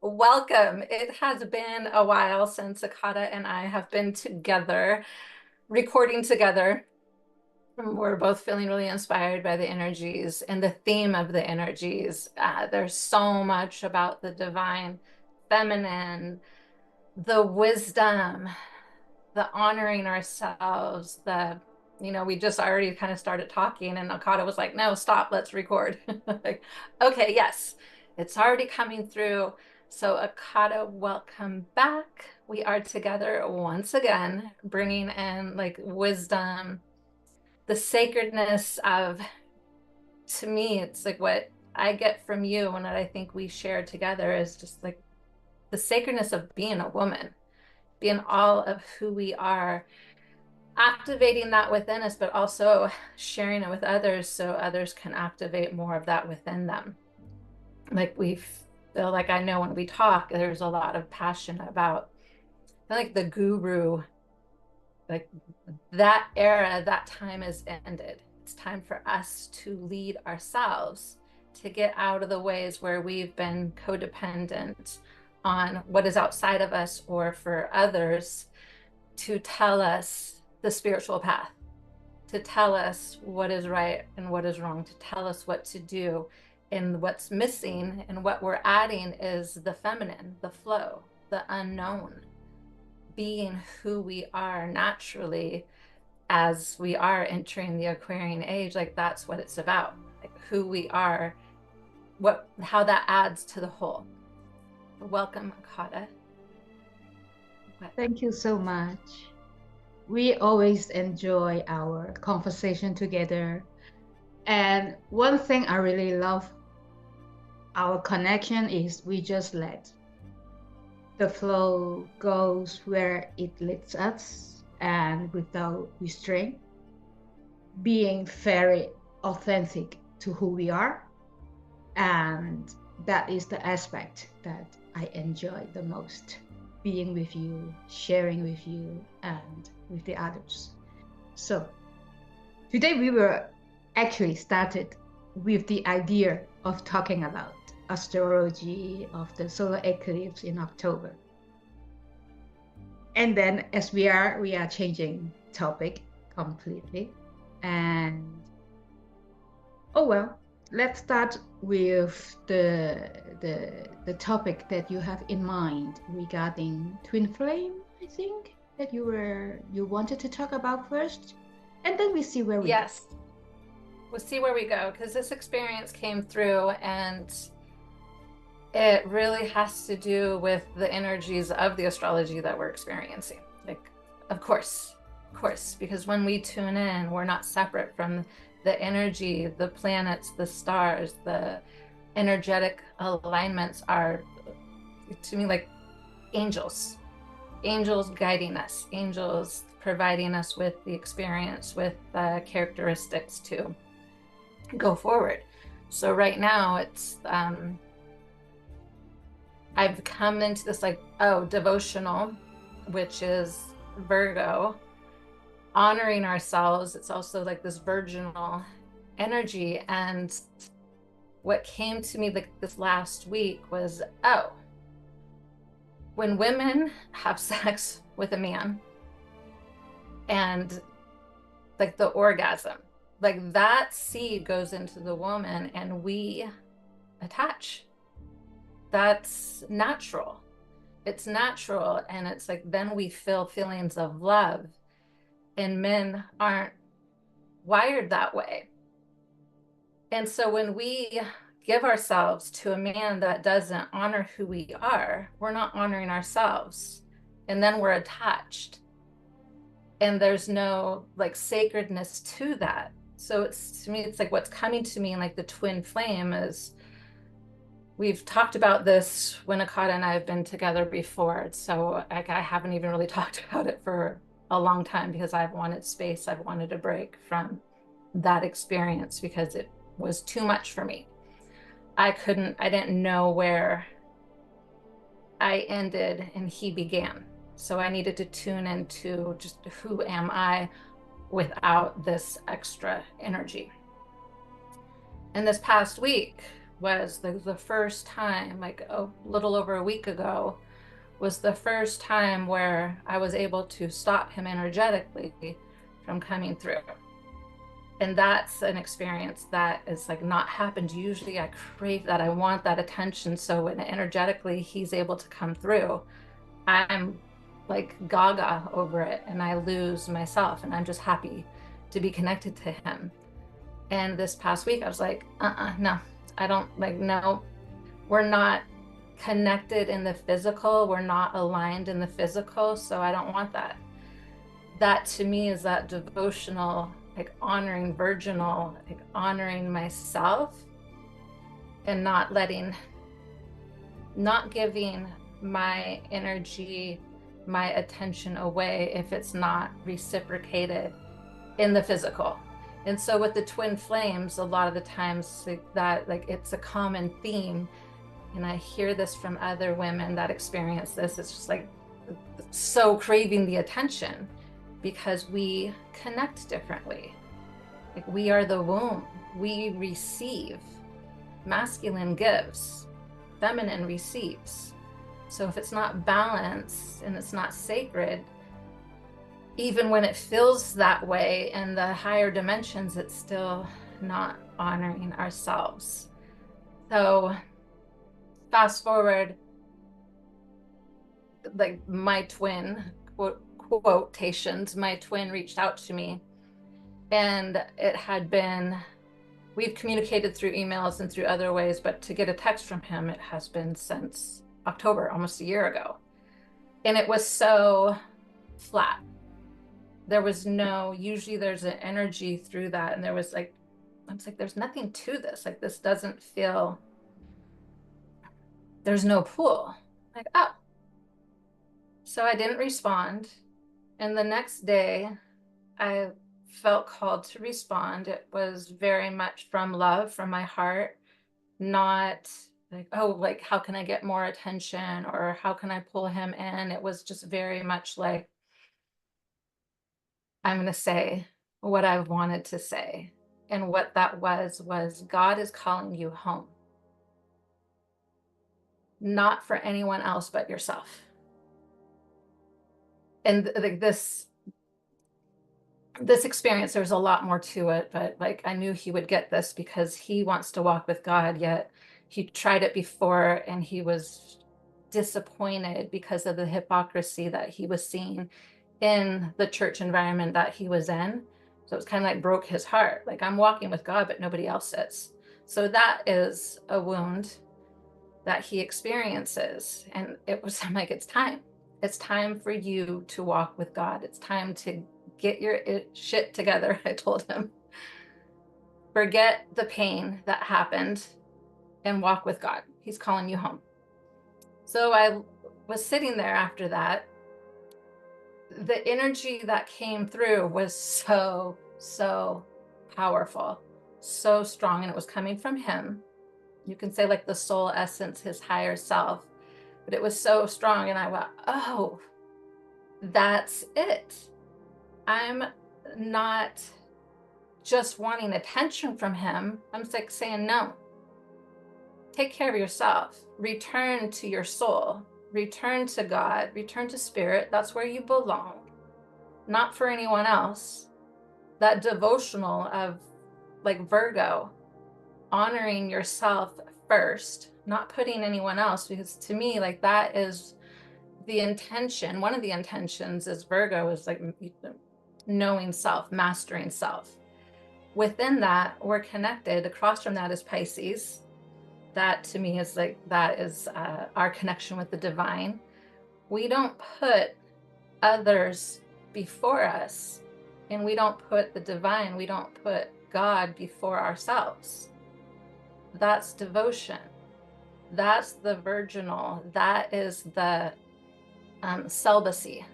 welcome. It has been a while since Akata and I have been together, recording together. We're both feeling really inspired by the energies and the theme of the energies. There's so much about the divine feminine, the wisdom, the honoring ourselves, we just already kind of started talking, and Akata was like, no, stop, let's record. Like, okay, yes, it's already coming through. So, Akata, welcome back. We are together once again, bringing in like wisdom, the sacredness of, to me, it's like what I get from you and what I think we share together is just like the sacredness of being a woman, being all of who we are, activating that within us, but also sharing it with others so others can activate more of that within them. Like we feel like, I know when we talk, there's a lot of passion about, I like the guru, like that era, that time is ended. It's time for us to lead ourselves, to get out of the ways where we've been codependent on what is outside of us or for others to tell us the spiritual path, to tell us what is right and what is wrong, to tell us what to do. And what's missing and what we're adding is the feminine, the flow, the unknown, being who we are naturally as we are entering the Aquarian age. Like that's what it's about, like who we are, how that adds to the whole. Welcome, Akata. Thank you so much. We always enjoy our conversation together. And one thing I really love our connection is we just let the flow goes where it leads us and without restraint, being very authentic to who we are. And that is the aspect that I enjoy the most, being with you, sharing with you, and with the others. So today we were actually started with the idea of talking about astrology of the solar eclipse in October. And then as we are changing topic completely. And oh well, let's start with the topic that you have in mind regarding twin flame, I think, that you wanted to talk about first. And then we see where we go. Yes, we'll see where we go, because this experience came through and it really has to do with the energies of the astrology that we're experiencing. Like, of course, because when we tune in, we're not separate from the energy, the planets, the stars, the energetic alignments are, to me, like angels, angels guiding us, angels providing us with the experience, with the characteristics to go forward. So right now it's I've come into this like, devotional, which is Virgo, honoring ourselves. It's also like this virginal energy. And what came to me like this last week was, when women have sex with a man and like the orgasm, like that seed goes into the woman and we attach. That's natural. It's natural. And it's like, then we feel feelings of love, and men aren't wired that way. And so when we give ourselves to a man that doesn't honor who we are, we're not honoring ourselves. And then we're attached. And there's no like sacredness to that. So it's, to me, it's like what's coming to me in like the twin flame is, we've talked about this when Akata and I have been together before. So like, I haven't even really talked about it for a long time because I've wanted space. I've wanted a break from that experience because it was too much for me. I didn't know where I ended and he began. So I needed to tune into just who am I without this extra energy. And this past week, was the first time, like a little over a week ago, was the first time where I was able to stop him energetically from coming through. And that's an experience that is like not happened. Usually I crave that, I want that attention. So when energetically he's able to come through, I'm like gaga over it and I lose myself and I'm just happy to be connected to him. And this past week I was like, no, I don't like, no, we're not connected in the physical. We're not aligned in the physical. So I don't want that. That to me is that devotional, like honoring virginal, like honoring myself and not giving my energy, my attention away if it's not reciprocated in the physical. And so with the twin flames, a lot of the times like it's a common theme. And I hear this from other women that experience this. It's just like so craving the attention because we connect differently. Like we are the womb, we receive. Masculine gives, feminine receives. So if it's not balanced and it's not sacred, even when it feels that way in the higher dimensions, it's still not honoring ourselves. So fast forward, like my twin, quotations, my twin reached out to me, and it had been, we've communicated through emails and through other ways, but to get a text from him, it has been since October, almost a year ago. And it was so flat. There was no, usually there's an energy through that. And there was like, I was like, there's nothing to this. Like, this doesn't feel, there's no pull. Like, oh. So I didn't respond. And the next day, I felt called to respond. It was very much from love, from my heart, not like, oh, like, how can I get more attention or how can I pull him in? It was just very much like, I'm going to say what I've wanted to say. And what that was God is calling you home. Not for anyone else but yourself. And like this experience, there's a lot more to it, but like I knew he would get this because he wants to walk with God, yet he tried it before and he was disappointed because of the hypocrisy that he was seeing in the church environment that he was in. So it was kind of like broke his heart. Like, I'm walking with God, but nobody else is. So that is a wound that he experiences. And it was, I'm like, it's time. It's time for you to walk with God. It's time to get your shit together, I told him. Forget the pain that happened and walk with God. He's calling you home. So I was sitting there after that. The energy that came through was so powerful, so strong, and it was coming from him. You can say like the soul essence, his higher self, but it was so strong. And I went, oh, that's it. I'm not just wanting attention from him. I'm like saying, no, take care of yourself, return to your soul, return to God, return to spirit. That's where you belong, not for anyone else. That devotional of like Virgo, honoring yourself first, not putting anyone else, because to me, like that is the intention. One of the intentions is Virgo is like knowing self, mastering self. Within that, we're connected. Across from that is Pisces. That to me is like, that is our connection with the divine. We don't put others before us, and we don't put the divine, we don't put God before ourselves. That's devotion. That's the virginal. That is the celibacy.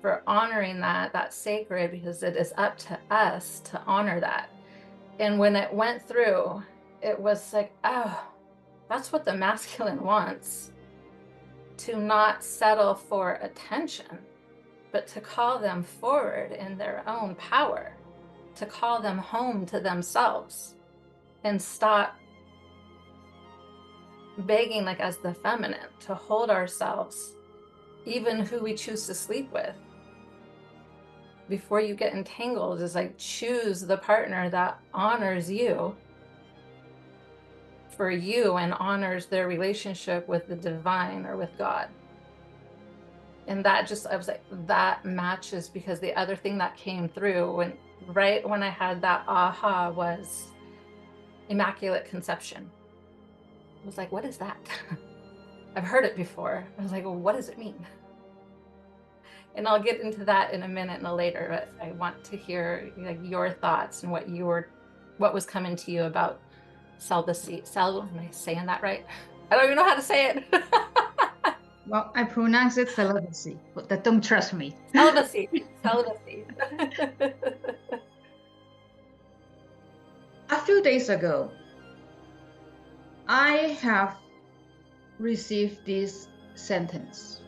For honoring that, that's sacred, because it is up to us to honor that. And when it went through, it was like, oh, that's what the masculine wants. To not settle for attention, but to call them forward in their own power, to call them home to themselves, and stop begging, like as the feminine, to hold ourselves, even who we choose to sleep with. Before you get entangled, is like choose the partner that honors you for you and honors their relationship with the divine or with God. And that just, I was like, that matches, because the other thing that came through right when I had that aha was Immaculate Conception. I was like, what is that? I've heard it before. I was like, well, what does it mean? And I'll get into that in a minute and later, but I want to hear like your thoughts and what was coming to you about celibacy. Am I saying that right? I don't even know how to say it. Well, I pronounce it celibacy, but don't trust me. Celibacy. Celibacy. A few days ago, I have received this sentence.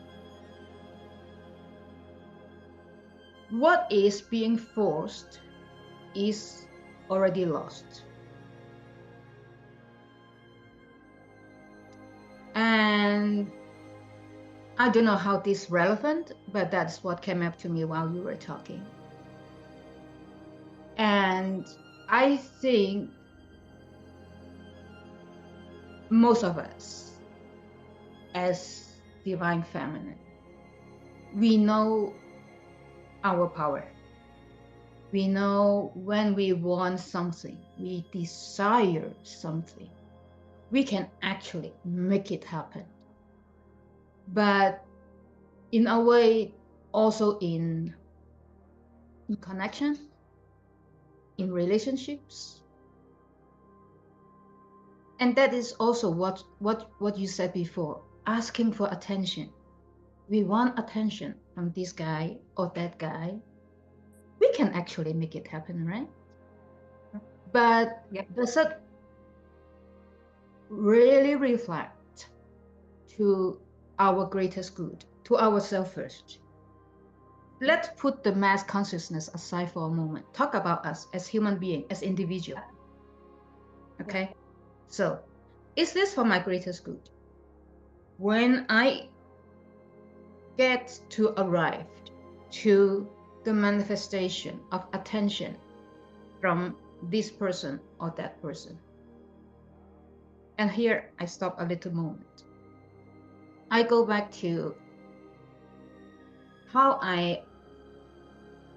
What is being forced is already lost. And I don't know how this is relevant, but that's what came up to me while you were talking. And I think most of us, as divine feminine, we know our power. We know when we want something, we desire something, we can actually make it happen. But in a way, also in connection, in relationships. And that is also what you said before, asking for attention. We want attention from this guy or that guy. We can actually make it happen, right? But does it really reflect to our greatest good, to ourselves first? Let's put the mass consciousness aside for a moment. Talk about us as human beings, as individual. Okay? So, is this for my greatest good? When I get to arrive to the manifestation of attention from this person or that person. And here I stop a little moment. I go back to how I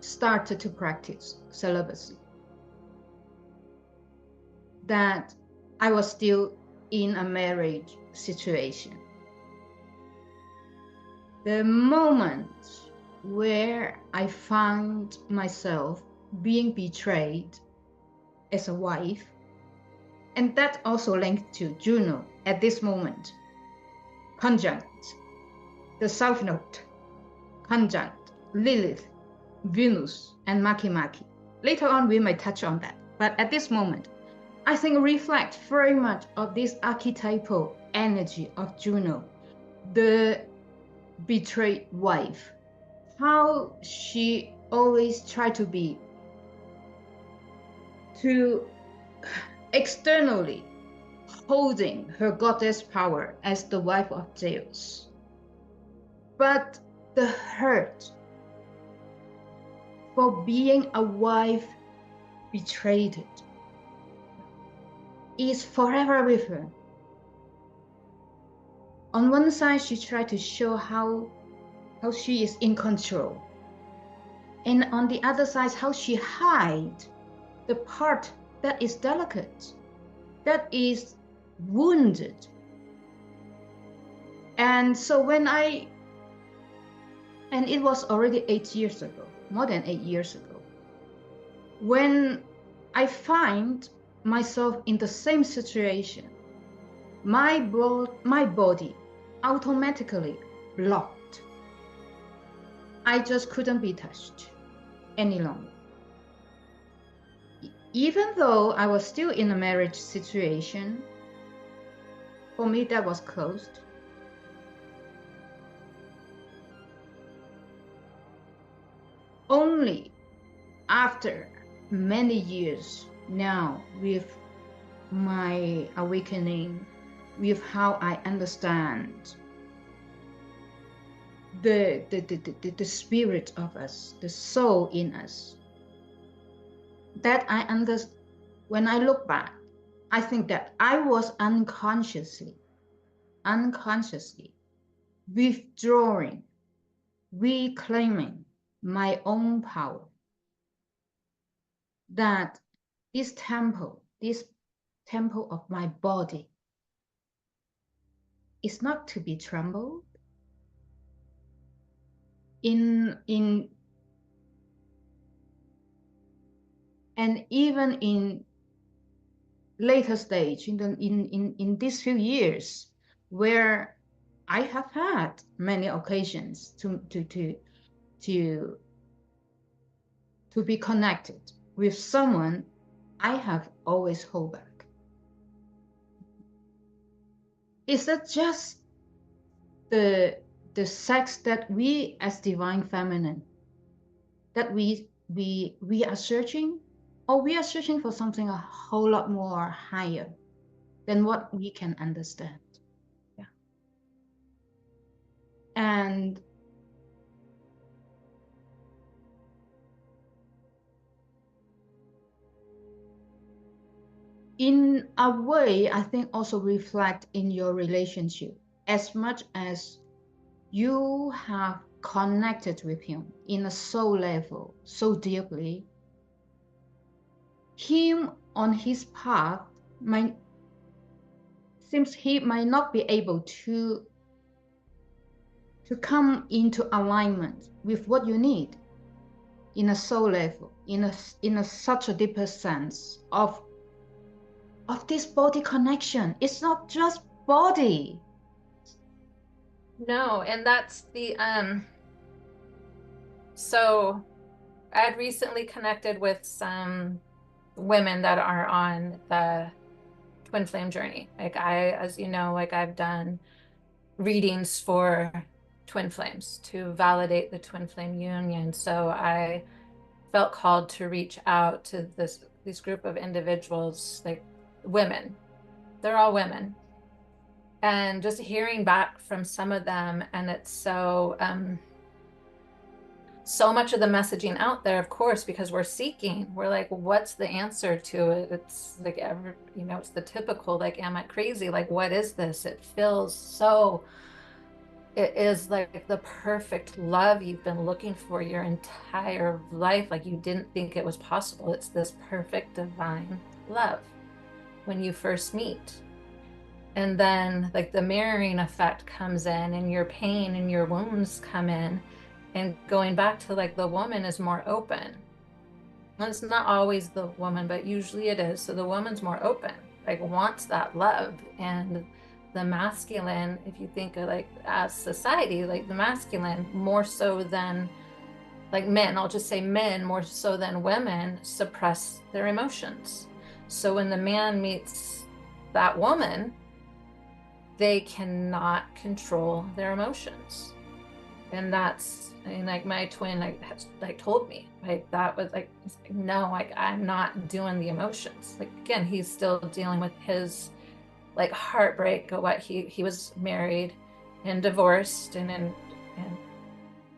started to practice celibacy. That I was still in a marriage situation. The moment where I found myself being betrayed as a wife, and that also linked to Juno at this moment, conjunct the South Node, conjunct Lilith, Venus, and MakiMaki. Later on, we may touch on that. But at this moment, I think reflect very much of this archetypal energy of Juno, the betrayed wife, how she always tried to be, to externally holding her goddess power as the wife of Zeus. But the hurt for being a wife betrayed is forever with her. On one side, she tried to show how she is in control. And on the other side, how she hides the part that is delicate, that is wounded. And so and it was already 8 years ago, more than 8 years ago, when I find myself in the same situation, my body automatically blocked. I just couldn't be touched any longer. Even though I was still in a marriage situation, for me that was closed. Only after many years now, with my awakening, with how I understand the spirit of us, the soul in us. That I understand, when I look back, I think that I was unconsciously withdrawing, reclaiming my own power. That this temple of my body is not to be trembled. And even in later stage, in these few years, where I have had many occasions to be connected with someone, I have always held back. Is that just the sex that we as divine feminine, that we are searching, or we are searching for something a whole lot more higher than what we can understand? Yeah. And in a way, I think also reflect in your relationship, as much as you have connected with him in a soul level so deeply. Him on his path seems he might not be able to come into alignment with what you need in a soul level, in a such a deeper sense of this body connection. It's not just body. No, and that's the so I'd recently connected with some women that are on the twin flame journey. Like as you know, like I've done readings for twin flames to validate the twin flame union. So I felt called to reach out to this group of individuals, like women. They're all women. And just hearing back from some of them, and it's so much of the messaging out there, of course, because we're seeking, we're like, what's the answer to it? It's like it's the typical, like, am I crazy? Like, what is this? It feels so, it is like the perfect love you've been looking for your entire life. Like you didn't think it was possible. It's this perfect divine love when you first meet. And then like the mirroring effect comes in, and your pain and your wounds come in. And going back to like the woman is more open. And it's not always the woman, but usually it is. So the woman's more open, like wants that love. And the masculine, if you think of like as society, like the masculine more so than like men, I'll just say men more so than women suppress their emotions. So when the man meets that woman, they cannot control their emotions. And that's, I mean, like my twin like told me, like that was like, no, like I'm not doing the emotions. Like again, he's still dealing with his like heartbreak of what he was married and divorced, and in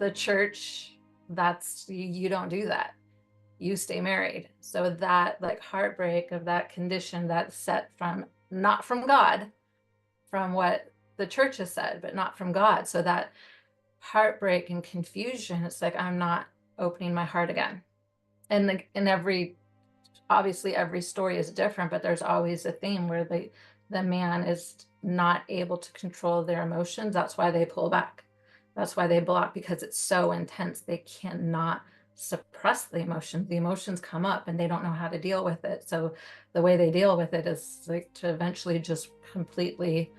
the church, that's you don't do that. You stay married. So that like heartbreak of that condition that's set from not from God, from what the church has said, but not from God. So that heartbreak and confusion, it's like I'm not opening my heart again. And like in obviously every story is different, but there's always a theme where the man is not able to control their emotions. That's why they pull back. That's why they block, because it's so intense. They cannot suppress the emotions. The emotions come up and they don't know how to deal with it. So the way they deal with it is like to eventually just completely,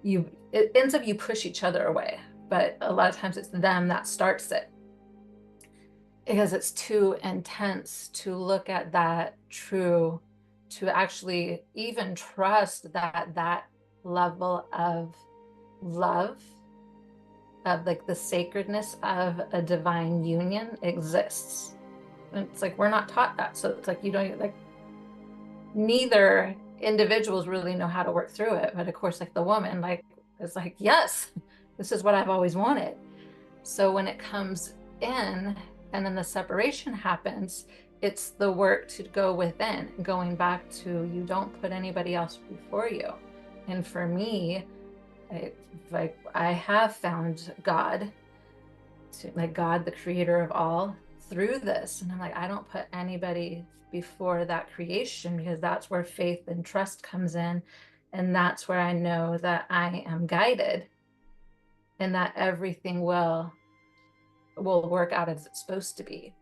it ends up you push each other away. But a lot of times it's them that starts it, because it's too intense to look at that true, to actually even trust that level of love, of like the sacredness of a divine union exists. And it's like we're not taught that. So it's like you don't like, neither individuals really know how to work through it. But of course, like the woman, like, is like, yes, this is what I've always wanted. So when it comes in and then the separation happens, it's the work to go within, going back to, you don't put anybody else before you. And for me, I have found God, like God, the creator of all, through this. And I'm like, I don't put anybody before that creation, because that's where faith and trust comes in. And that's where I know that I am guided and that everything will work out as it's supposed to be.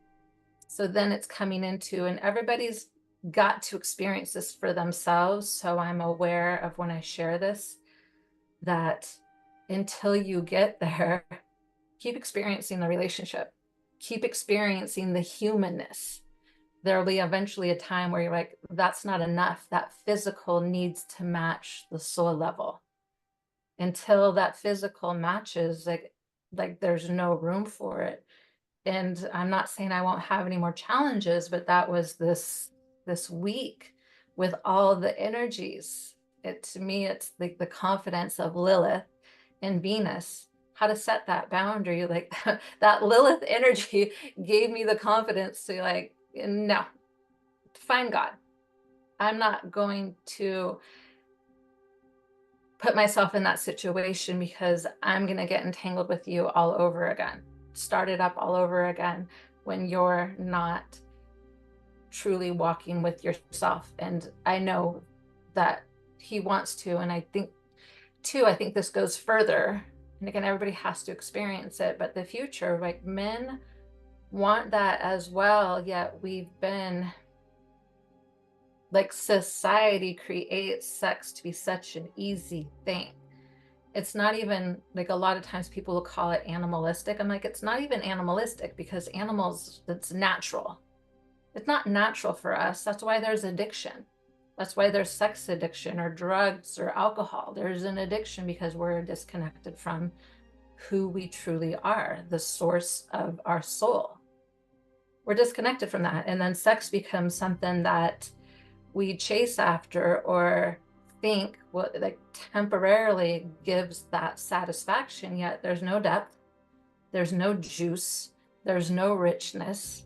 So then it's coming into, and everybody's got to experience this for themselves. So I'm aware of, when I share this, that until you get there, keep experiencing the relationship, keep experiencing the humanness. There'll be eventually a time where you're like, that's not enough. That physical needs to match the soul level. Until that physical matches, like there's no room for it. And I'm not saying I won't have any more challenges, but that was this week with all the energies. To me, it's like the confidence of Lilith and Venus, how to set that boundary. Like that Lilith energy gave me the confidence to, like, no, find God. I'm not going to put myself in that situation, because I'm going to get entangled with you all over again, start it up all over again, when you're not truly walking with yourself. And I know that he wants to. And I think too, I think this goes further. And again, everybody has to experience it, but the future, like, men want that as well. Yet we've been, like, society creates sex to be such an easy thing. It's not even, like, a lot of times people will call it animalistic. I'm like, it's not even animalistic, because animals, it's natural. It's not natural for us. That's why there's addiction. That's why there's sex addiction or drugs or alcohol. There's an addiction because we're disconnected from who we truly are, the source of our soul. We're disconnected from that. And then sex becomes something that we chase after, or think what, like, temporarily gives that satisfaction. Yet there's no depth, there's no juice, there's no richness.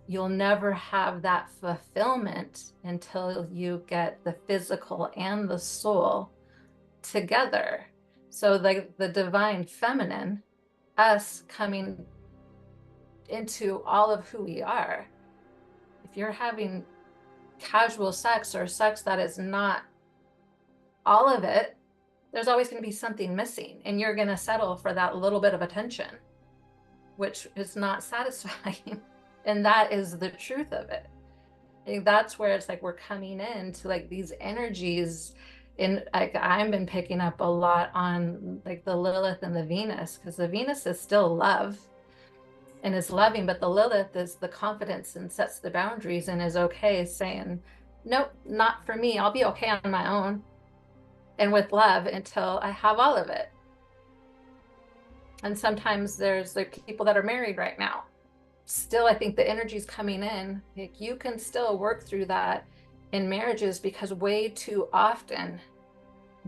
You'll never have that fulfillment until you get the physical and the soul together. So like the divine feminine, us coming into all of who we are, if you're having casual sex or sex that is not all of it, there's always going to be something missing, and you're going to settle for that little bit of attention, which is not satisfying. And that is the truth of it. I think that's where it's like we're coming into, like, these energies. And like, I've been picking up a lot on, like, the Lilith and the Venus, because the Venus is still love and is loving, but the Lilith is the confidence and sets the boundaries and is okay saying, nope, not for me. I'll be okay on my own and with love until I have all of it. And sometimes there's, like, people that are married right now. Still, I think the energy is coming in. Like, you can still work through that in marriages, because way too often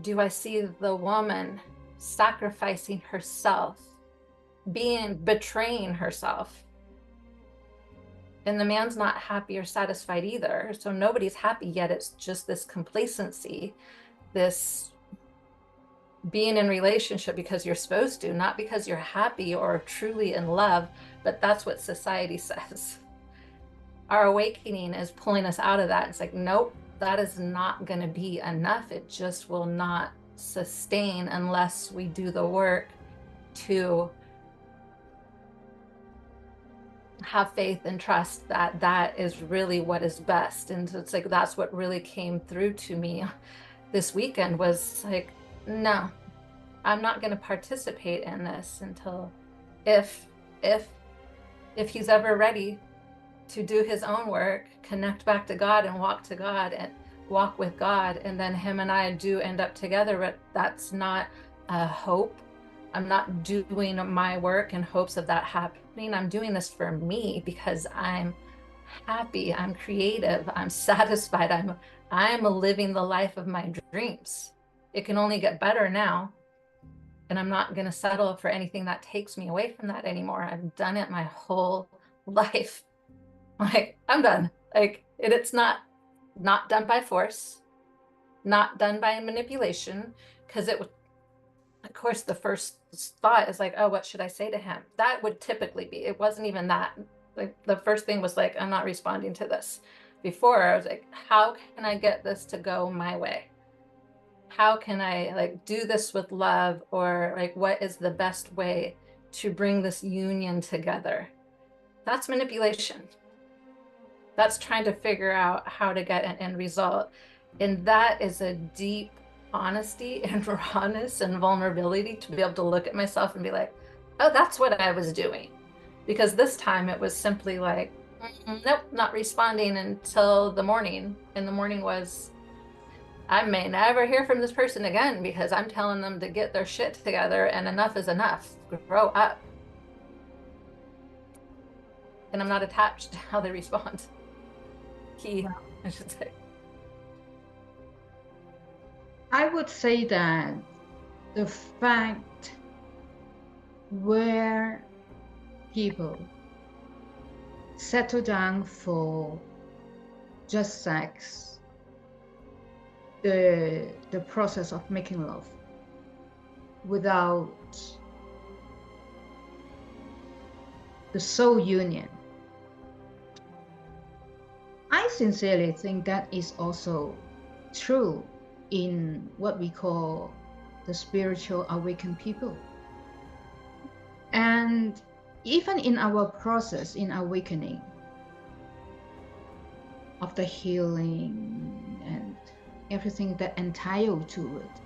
do I see the woman sacrificing herself, betraying herself, and the man's not happy or satisfied either. So nobody's happy, yet it's just this complacency, this being in relationship because you're supposed to, not because you're happy or truly in love. But that's what society says. Our awakening is pulling us out of that. It's like, nope, that is not going to be enough. It just will not sustain unless we do the work to have faith and trust that that is really what is best. And it's like, that's what really came through to me this weekend, was like, no, I'm not going to participate in this until if he's ever ready to do his own work, connect back to God and walk to God and walk with God, and then him and I do end up together. But that's not a hope. I'm not doing my work in hopes of that happening. I'm doing this for me because I'm happy, I'm creative, I'm satisfied, I'm living the life of my dreams. It can only get better now. And I'm not going to settle for anything that takes me away from that anymore. I've done it my whole life. Like, I'm done. Like, it's not done by force, not done by manipulation, because it would, of course, the first thought is like, oh, what should I say to him? That would typically be, it wasn't even that. Like, the first thing was like, I'm not responding to this. Before, I was like, how can I get this to go my way? How can I like do this with love, or like what is the best way to bring this union together? That's manipulation. That's trying to figure out how to get an end result. And that is a deep honesty and rawness and vulnerability to be able to look at myself and be like, oh, that's what I was doing. Because this time it was simply like, nope, not responding until the morning. And the morning was, I may never hear from this person again because I'm telling them to get their shit together and enough is enough. Grow up. And I'm not attached to how they respond. I should say. I would say that the fact where people settle down for just sex, the process of making love without the soul union, I sincerely think that is also true in what we call the spiritual awakened people. And even in our process in awakening of the healing and everything that entails to it,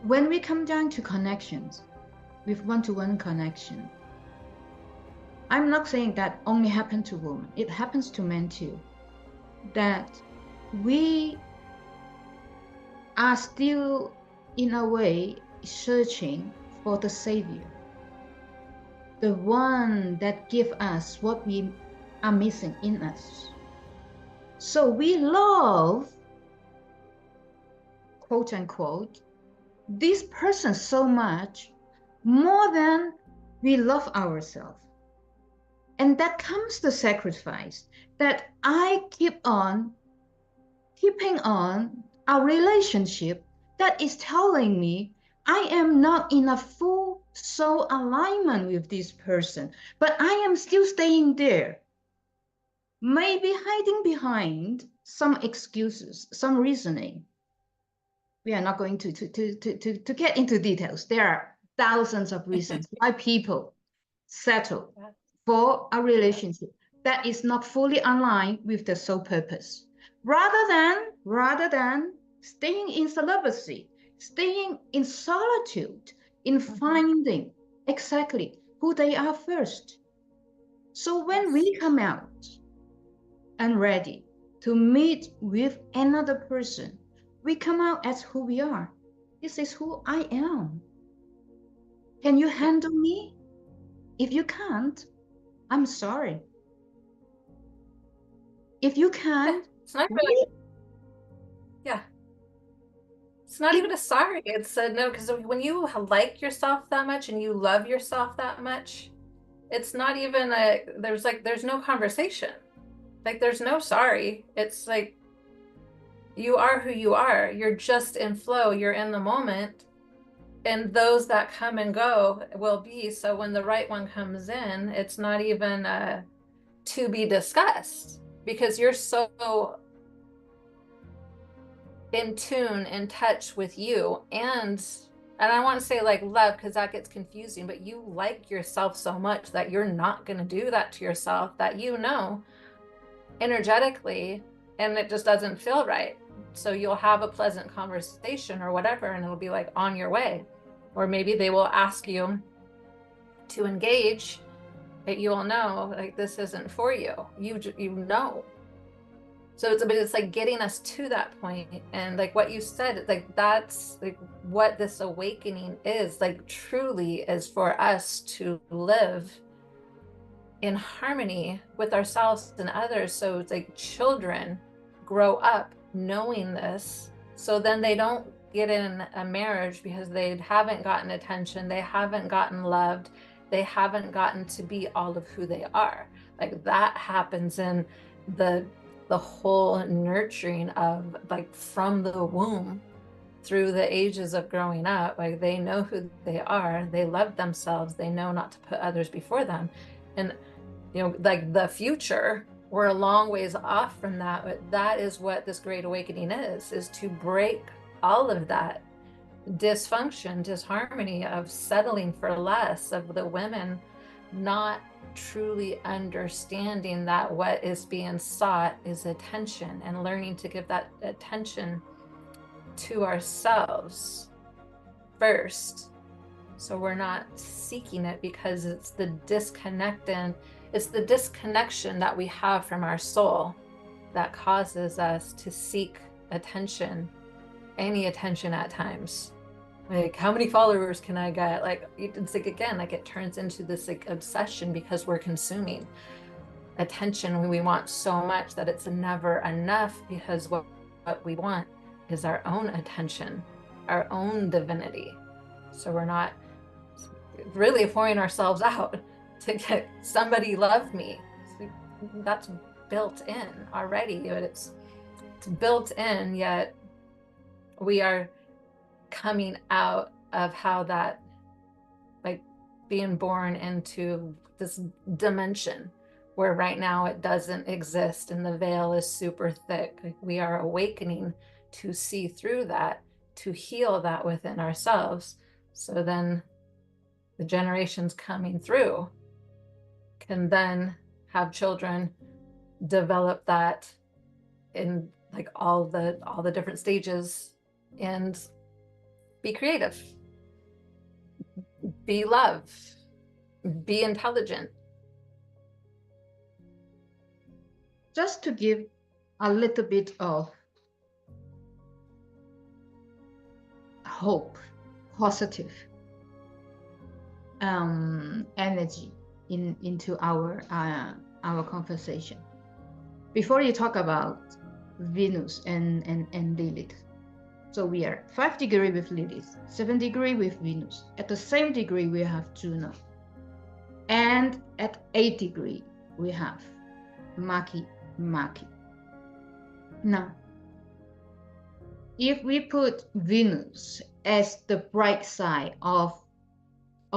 when we come down to connections with one-to-one connection, I'm not saying that only happens to women, it happens to men too, that we are still in a way searching for the savior, the one that gives us what we are missing in us. So we love, quote unquote, this person so much more than we love ourselves. And that comes the sacrifice that I keeping on a relationship that is telling me I am not in a full soul alignment with this person, but I am still staying there. Maybe hiding behind some excuses, some reasoning. We are not going to get into details. There are thousands of reasons why people settle for a relationship that is not fully aligned with the soul purpose. Rather than staying in celibacy, staying in solitude, in finding exactly who they are first. So when we come out and ready to meet with another person, we come out as who we are. This is who I am. Can you handle me? If you can't, I'm sorry. If you can't, it's not really, yeah. It's not even a sorry. It's a no, because when you like yourself that much and you love yourself that much, it's not even there's no conversation. Like there's no sorry. It's like you are who you are. You're just in flow. You're in the moment. And those that come and go will be. So when the right one comes in, it's not even to be discussed because you're so in tune, in touch with you. And I want to say like love because that gets confusing, but you like yourself so much that you're not going to do that to yourself, that you know energetically, and it just doesn't feel right. So you'll have a pleasant conversation or whatever, and it'll be like on your way. Or maybe they will ask you to engage, but you'll know like this isn't for you. You know. So it's like getting us to that point, and like what you said, like that's like what this awakening is, like truly is for us to live in harmony with ourselves and others. So it's like children grow up knowing this, so then they don't get in a marriage because they haven't gotten attention, they haven't gotten loved, they haven't gotten to be all of who they are. Like that happens in the whole nurturing of, like, from the womb through the ages of growing up. Like they know who they are, they love themselves, they know not to put others before them. And like the future, we're a long ways off from that, but that is what this great awakening is to break all of that dysfunction, disharmony of settling for less, of the women not truly understanding that what is being sought is attention, and learning to give that attention to ourselves first, so we're not seeking it, because it's the disconnection that we have from our soul that causes us to seek attention, any attention at times. Like, how many followers can I get? Like, it's like, again, like it turns into this like obsession, because we're consuming attention. We want so much that it's never enough, because what we want is our own attention, our own divinity. So we're not really pouring ourselves out to get somebody love me. That's built in already, but it's built in, yet we are coming out of how that, like, being born into this dimension where right now it doesn't exist and the veil is super thick. Like, we are awakening to see through that, to heal that within ourselves, so then the generations coming through can then have children develop that in like all the different stages, and be creative, be love, be intelligent. Just to give a little bit of hope, positive energy into our conversation. Before you talk about Venus and Lilith, so we are 5 degrees with Lilith, 7 degrees with Venus. At the same degree, we have Juno, and at 8 degrees, we have MakiMaki. Now, if we put Venus as the bright side of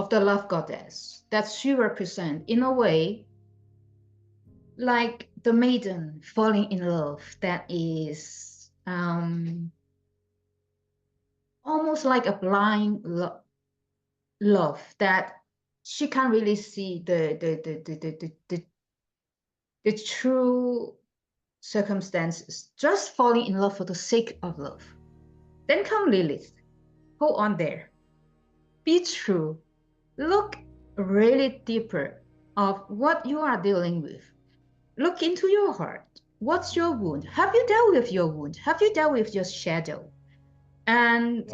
the love goddess that she represents, in a way, like the maiden falling in love, that is almost like a blind love that she can't really see the true circumstances, just falling in love for the sake of love. Then come Lilith. Hold on there. Be true. Look really deeper of what you are dealing with. Look into your heart. What's your wound? Have you dealt with your wound? Have you dealt with your shadow? And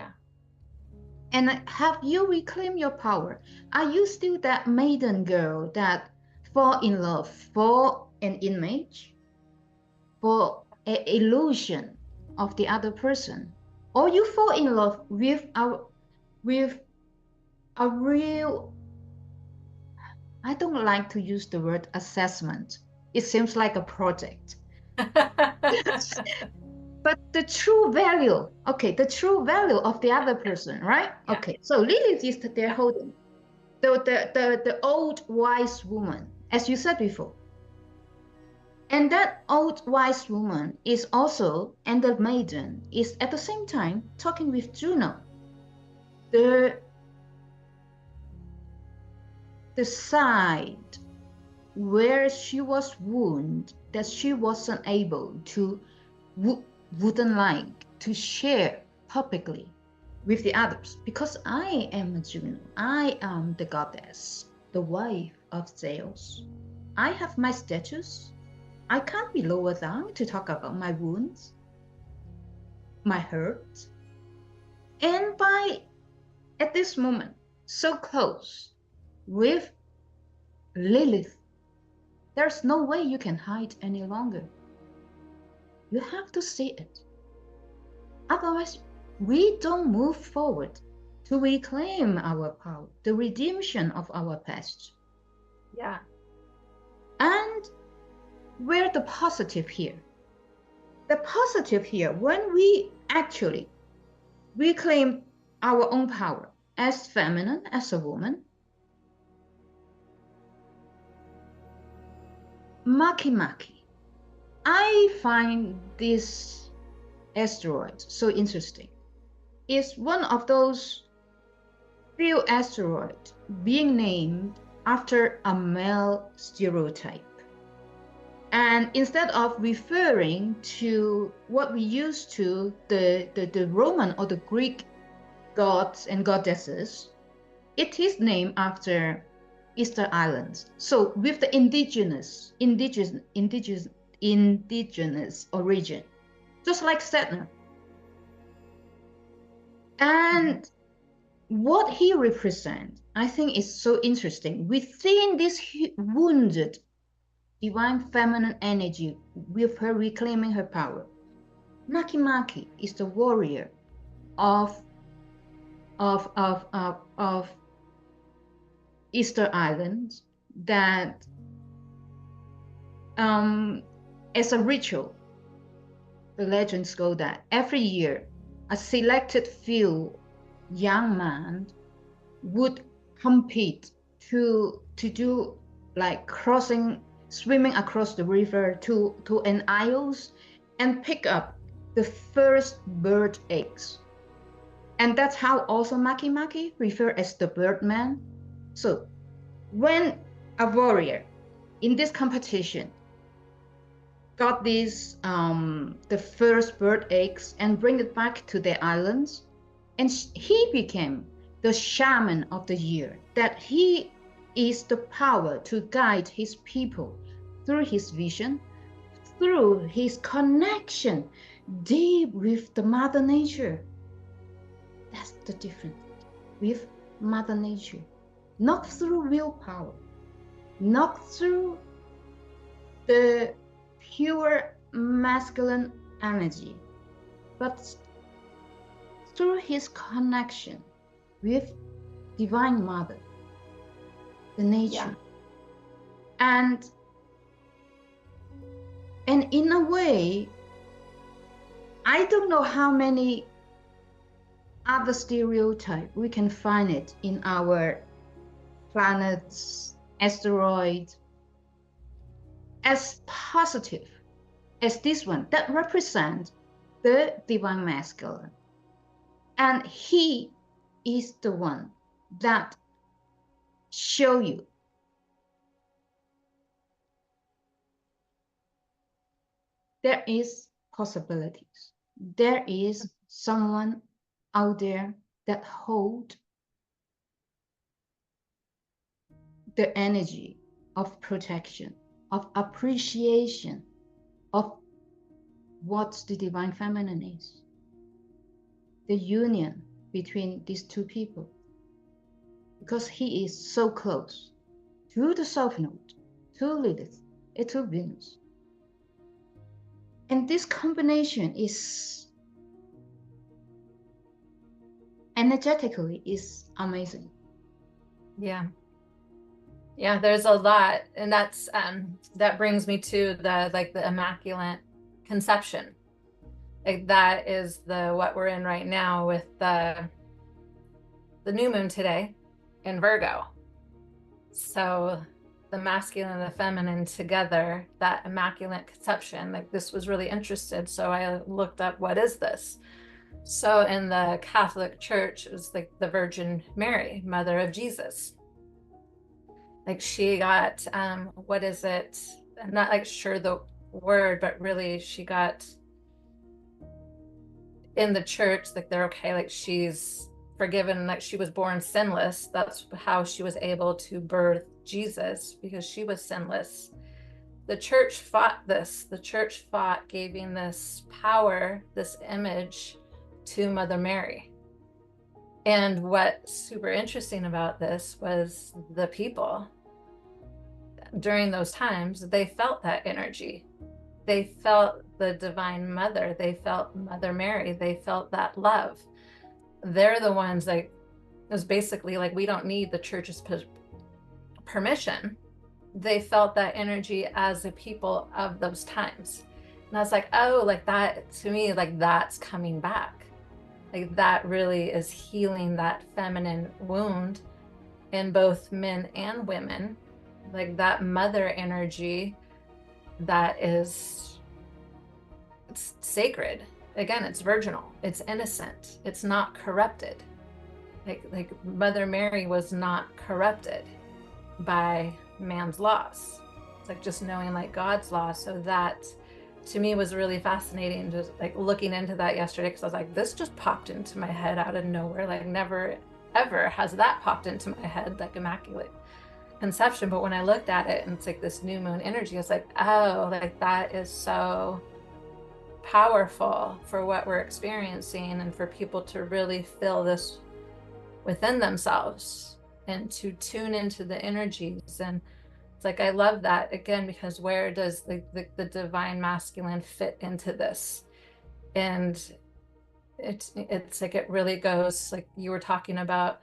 have you reclaimed your power? Are you still that maiden girl that fall in love for an image, for an illusion of the other person? Or you fall in love with a real, I don't like to use the word assessment. It seems like a project. But the true value, okay, the true value of the other person, right? Yeah. Okay, so Lilith is there holding the old wise woman, as you said before. And that old wise woman is also, and the maiden is at the same time talking with Juno. The side where she was wounded, that she wasn't able to, wouldn't like to share publicly with the others, because I am a Juno. I am the goddess, the wife of Zeus. I have my status. I can't be lower down to talk about my wounds, my hurt. And at this moment, so close with Lilith, there's no way you can hide any longer. You have to see it. Otherwise, we don't move forward to reclaim our power, the redemption of our past. Yeah. And where the positive here? The positive here, when we actually reclaim our own power as feminine, as a woman, MakiMaki. I find this asteroid so interesting. It's one of those few asteroids being named after a male stereotype. And instead of referring to what we used to, the Roman or the Greek gods and goddesses, it is named after Easter Islands. So with the indigenous origin, just like Saturn. And what he represents, I think, is so interesting. Within this wounded divine feminine energy, with her reclaiming her power, MakiMaki is the warrior of Easter Island that, as a ritual, the legends go that every year a selected few young men would compete to do like swimming across the river to an isles and pick up the first bird eggs. And that's how also MakiMaki referred as the birdman. So when a warrior in this competition got these the first bird eggs and bring it back to the islands, and he became the shaman of the year, that he is the power to guide his people through his vision, through his connection deep with the mother nature. That's the difference with mother nature. Not through willpower, not through the pure masculine energy, but through his connection with Divine Mother, the nature. Yeah. And in a way, I don't know how many other stereotypes we can find it in our planets, asteroids, as positive as this one that represents the divine masculine. And he is the one that show you there is possibilities. There is someone out there that hold the energy of protection, of appreciation of what the divine feminine is. The union between these two people. Because he is so close to the South Node, to Lilith, and to Venus. And this combination is energetically is amazing. Yeah. Yeah, there's a lot. And that's that brings me to the Immaculate Conception. Like that is what we're in right now with the new moon today in Virgo. So the masculine and the feminine together, that Immaculate Conception, like this was really interested. So I looked up, what is this? So in the Catholic Church, it was like the Virgin Mary, Mother of Jesus. Like she got, what is it? I'm not like sure the word, but really she got in the church, like they're okay, like she's forgiven, like she was born sinless. That's how she was able to birth Jesus, because she was sinless. The church fought this. The church fought giving this power, this image to Mother Mary. And what's super interesting about this was the people during those times, they felt that energy. they felt the Divine Mother, they felt Mother Mary, they felt that love. They're the ones like, it was basically like, we don't need the church's permission. They felt that energy as the people of those times. And I was like, oh, like that to me, like that's coming back. Like that really is healing that feminine wound in both men and women. Like that mother energy that is, it's sacred. Again, it's virginal, it's innocent, it's not corrupted. Like Mother Mary was not corrupted by man's laws. It's like just knowing like God's law. So that to me was really fascinating, just like looking into that yesterday, because I was like, this just popped into my head out of nowhere. Like never ever has that popped into my head, like Immaculate Conception. But when I looked at it and it's like this new moon energy, it's like, oh, like that is so powerful for what we're experiencing, and for people to really feel this within themselves and to tune into the energies. And it's like, I love that again, because where does the divine masculine fit into this? And it's like, it really goes, like you were talking about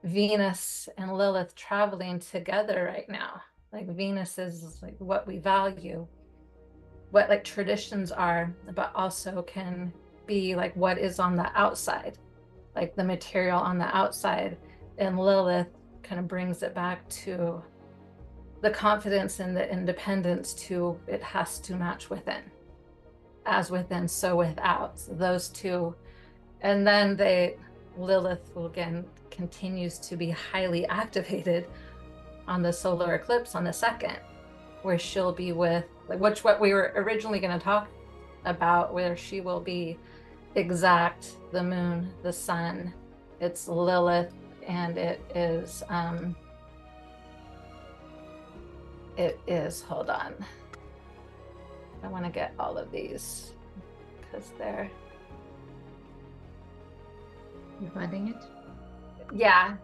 Venus and Lilith traveling together right now. Like Venus is like what we value, what like traditions are, but also can be like what is on the outside, like the material on the outside. And Lilith kind of brings it back to the confidence and the independence, to it has to match within. As within, so without. So those two. And then Lilith will again continues to be highly activated on the solar eclipse on the 2nd, where she'll be with, like, what we were originally going to talk about, where she will be exact the moon, the sun. It's Lilith, and it is hold on, I want to get all of these because they're, You're finding it? yeah.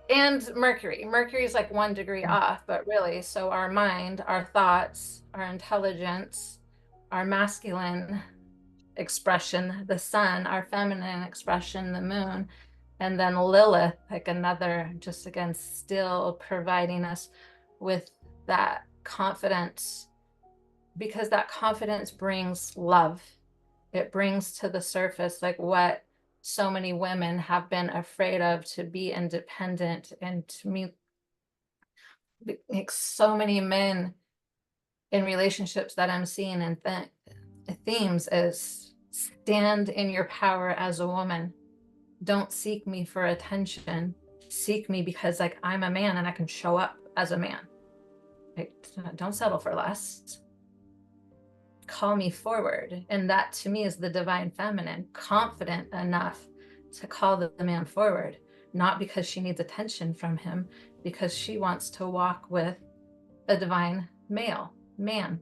And Mercury is like 1 degree off, but really, so our mind, our thoughts, our intelligence, our masculine expression, the sun, our feminine expression, the moon, and then Lilith, like another, just again, still providing us with that confidence, because that confidence brings love. It brings to the surface like what so many women have been afraid of, to be independent. And to me, like so many men in relationships that I'm seeing, and themes is, stand in your power as a woman. Don't seek me for attention. Seek me because like I'm a man and I can show up as a man. Like, don't settle for less. Call me forward. And that to me is the divine feminine, confident enough to call the man forward, not because she needs attention from him, because she wants to walk with a divine man.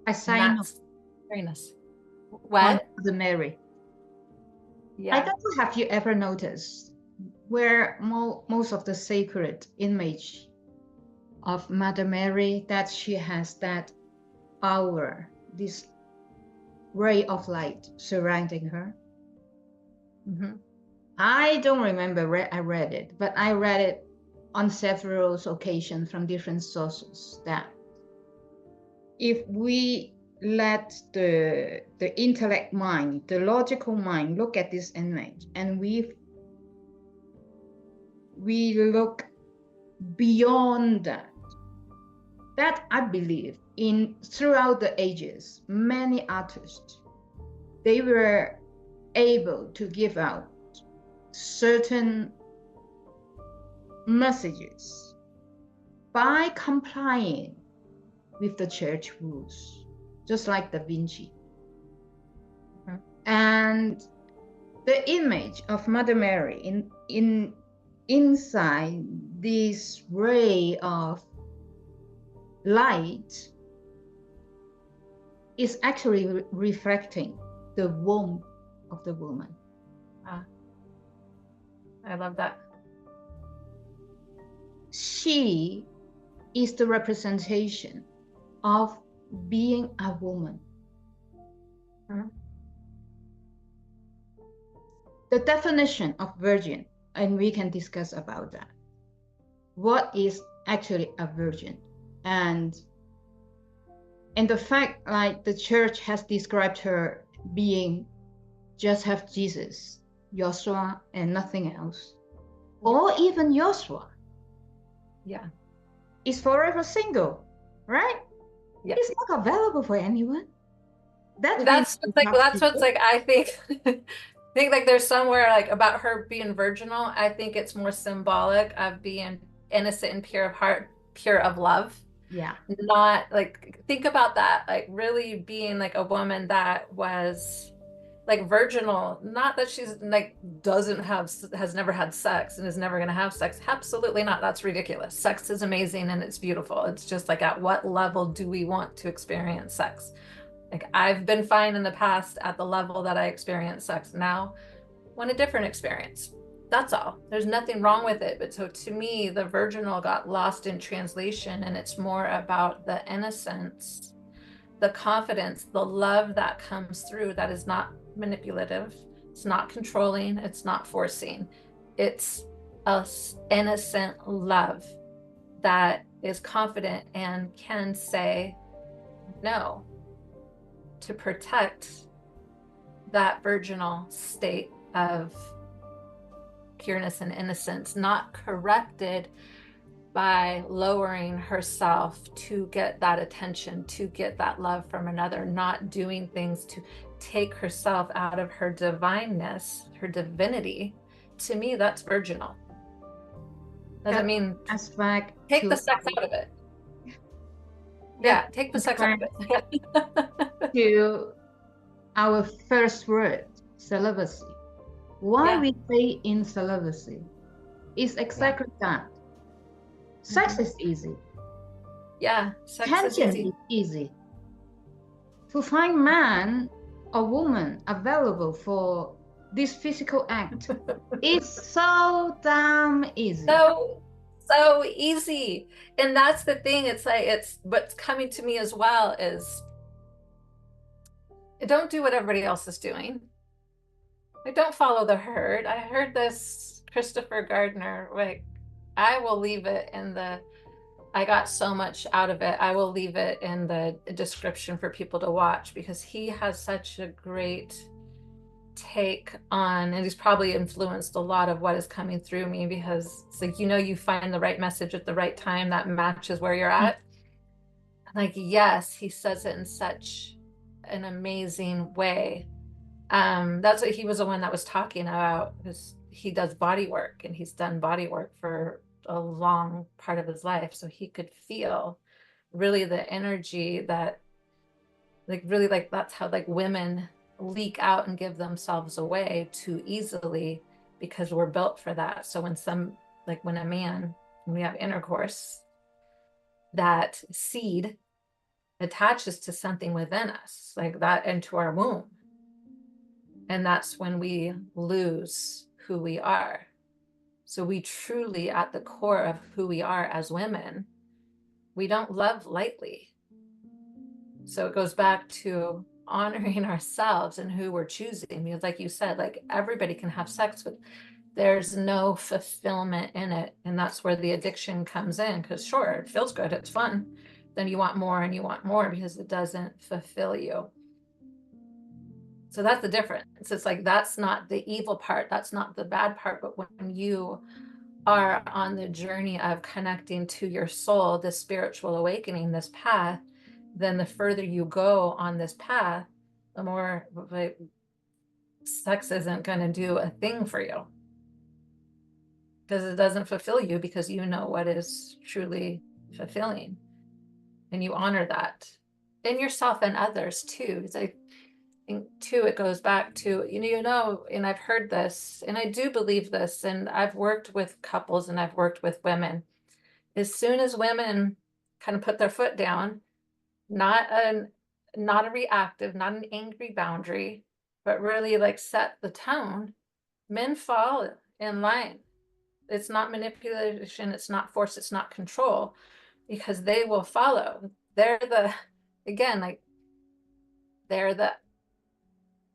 I sign up Very nice. on What? the Mary. I Yeah. don't know, have you ever noticed where most of the sacred image of Mother Mary, that she has that aura, this ray of light surrounding her? Mhm. I don't remember where I read it, but I read it on several occasions from different sources, that if we let the intellect mind, the logical mind, look at this image, and we look beyond that I believe in, throughout the ages, many artists, they were able to give out certain messages by complying with the church rules, just like Da Vinci. Mhm. And the image of Mother Mary inside this ray of light is actually reflecting the womb of the woman. I love that. She is the representation of being a woman. Mhm. The definition of virgin, and we can discuss about that. What is actually a virgin? And the fact, like, the church has described her being just have Jesus, Joshua, and nothing else. Or even Joshua. Yeah. Is forever single, right? Yeah. He's not available for anyone. That means That's what's like, I think think like there's somewhere like about her being virginal. I think it's more symbolic of being innocent and pure of heart, pure of love. yeah. Not like, think about that, like really being like a woman that was like virginal, not that she's like doesn't have, has never had sex and is never going to have sex. Absolutely not. That's ridiculous. Sex is amazing and it's beautiful. It's just like, at what level do we want to experience sex? Like, I've been fine in the past at the level that I experience sex. Now want a different experience. That's all. There's nothing wrong with it. But so to me, the virginal got lost in translation, and it's more about the innocence, the confidence, the love that comes through, that is not manipulative. It's not controlling. It's not forcing. It's a innocent love that is confident and can say no, to protect that virginal state of pureness and innocence, not corrupted by lowering herself to get that attention, to get that love from another, not doing things to take herself out of her divineness, her divinity. To me, that's virginal. Doesn't mean take the sex out of it. Yeah, take the sex out of it. To our first word, celibacy. Why we say in celibacy is exactly that. Sex is easy. Yeah, sex Tension is easy. is easy. To find man or woman available for this physical act is so damn easy. So easy. And that's the thing. It's like, it's what's coming to me as well is, don't do what everybody else is doing. Like, don't follow the herd. I heard this Christopher Gardner, like, I will leave it in the, I got so much out of it. I will leave it in the description for people to watch, because he has such a great take on, and he's probably influenced a lot of what is coming through me, because it's like, you find the right message at the right time that matches where you're at. Like, yes, he says it in such an amazing way. That's what he was the one that was talking about, because he does body work, and he's done body work for a long part of his life, so he could feel really the energy that, like, really, like, that's how, like, women leak out and give themselves away too easily, because we're built for that. So when a man, when we have intercourse, that seed attaches to something within us, like that, into our womb, and that's when we lose who we are. So we truly, at the core of who we are as women, we don't love lightly. So it goes back to honoring ourselves and who we're choosing, because like you said, like, everybody can have sex, but there's no fulfillment in it. And that's where the addiction comes in, because sure, it feels good, it's fun, then you want more and you want more, because it doesn't fulfill you. So that's the difference. It's like, that's not the evil part, that's not the bad part. But when you are on the journey of connecting to your soul, this spiritual awakening, this path, then the further you go on this path, the more, like, sex isn't going to do a thing for you, because it doesn't fulfill you, because you know what is truly fulfilling, and you honor that in yourself and others too. It's like, too, it goes back to, and I've heard this, and I do believe this, and I've worked with couples and I've worked with women. As soon as women kind of put their foot down, not a reactive, not an angry boundary, but really like set the tone, men fall in line. It's not manipulation, it's not force, it's not control, because they will follow. they're the, again, like they're the,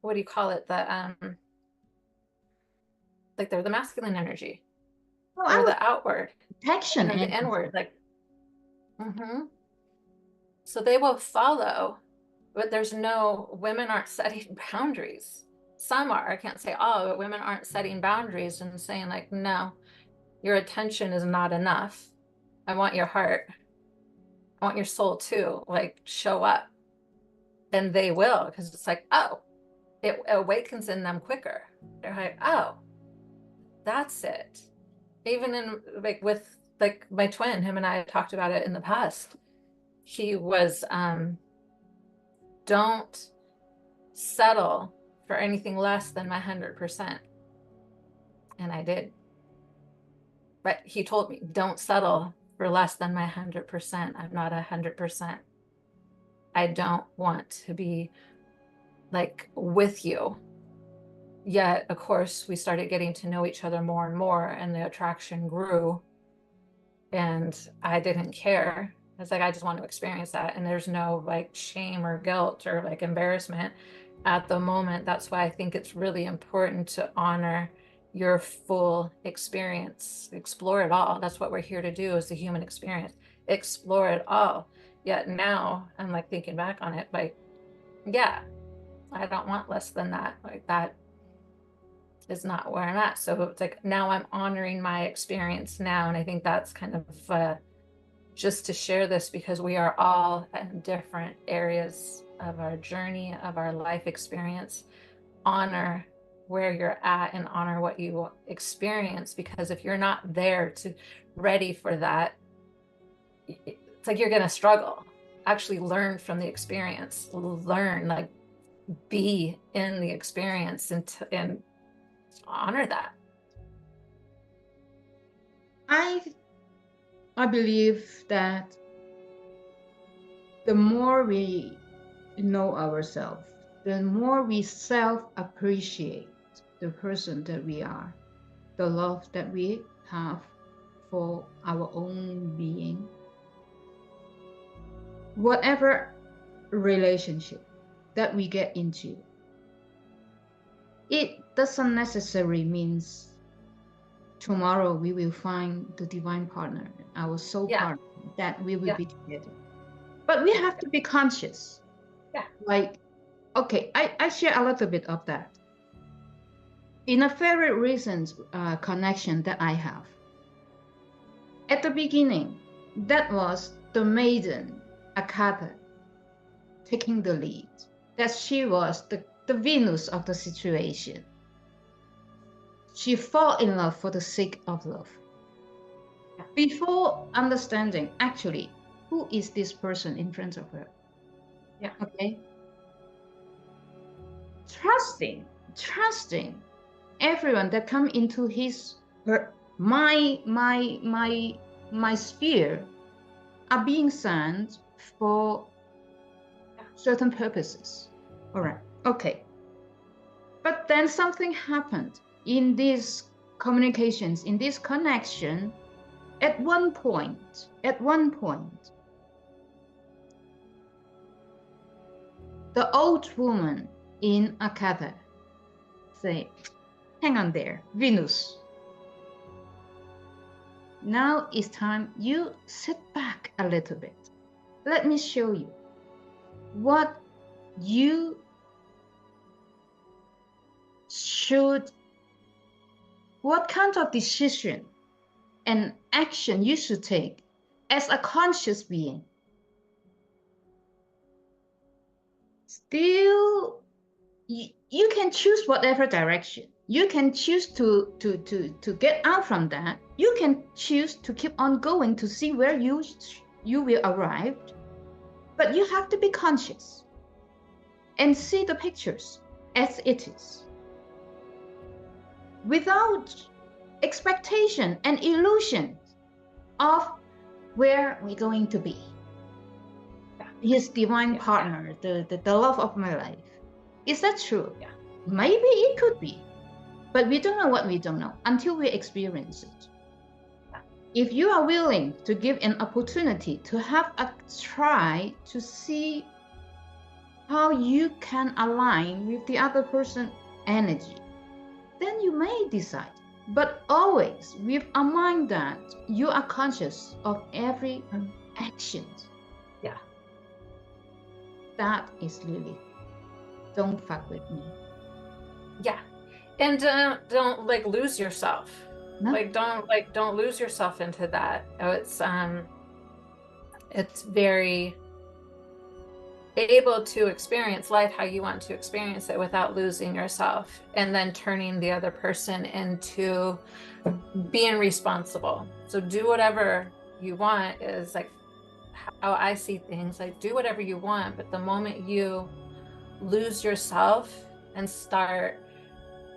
what do you call it? Like they're the masculine energy. Well, I They're would the outward, protection and then the energy. inward, like, so they will follow, but there's no, women aren't setting boundaries. Some are, I can't say all, but women aren't setting boundaries and saying like, no, your attention is not enough. I want your heart. I want your soul too. Like, show up. And they will, because it's like, oh, it awakens in them quicker. They're like, oh, that's it. Even in like with like my twin, him and I talked about it in the past. He was, don't settle for anything less than my 100%. And I did. But he told me, don't settle for less than my 100%. I'm not 100%. I don't want to be like with you. Yet, of course, we started getting to know each other more and more, and the attraction grew. And I didn't care. It's like, I just want to experience that. And there's no like shame or guilt or like embarrassment at the moment. That's why I think it's really important to honor your full experience, explore it all. That's what we're here to do, is the human experience, explore it all. Yet now I'm like thinking back on it, like, yeah, I don't want less than that. Like, that is not where I'm at. So it's like, now I'm honoring my experience now. And I think that's kind of just to share this, because we are all in different areas of our journey, of our life experience. Honor where you're at and honor what you experience, because if you're not there to ready for that, it's like you're going to struggle. Actually learn from the experience, learn, like, be in the experience, and honor that. I believe that the more we know ourselves, the more we self-appreciate the person that we are, the love that we have for our own being. Whatever relationship that we get into, it doesn't necessarily means tomorrow we will find the divine partner, our soul partner, that we will be together. But we have to be conscious. Yeah. Like, okay, I share a little bit of that. In a very recent connection that I have, at the beginning, that was the maiden, Akata, taking the lead. That she was the Venus of the situation. She fell in love for the sake of love. Yeah. Before understanding, actually, who is this person in front of her? Yeah. Okay. Trusting everyone that come into my sphere are being sent for certain purposes. All right. Okay. But then something happened in these communications, in this connection. At one point, the old woman in Akata say, hang on there, Venus. Now it's time you sit back a little bit. Let me show you what you what kind of decision and action you should take as a conscious being. Still, you can choose whatever direction. You can choose to get out from that. You can choose to keep on going to see where you will arrive. But you have to be conscious and see the pictures as it is, without expectation and illusion of where we're going to be. His divine partner, the love of my life. Is that true? Yeah. Maybe it could be. But we don't know what we don't know until we experience it. If you are willing to give an opportunity to have a try to see how you can align with the other person's energy, then you may decide. But always with a mind that you are conscious of every action. Yeah. That is Lilith. Don't fuck with me. Yeah. And don't like lose yourself. No? Don't lose yourself into that. It's very able to experience life how you want to experience it without losing yourself and then turning the other person into being responsible. So do whatever you want is like how I see things. Like do whatever you want, but the moment you lose yourself and start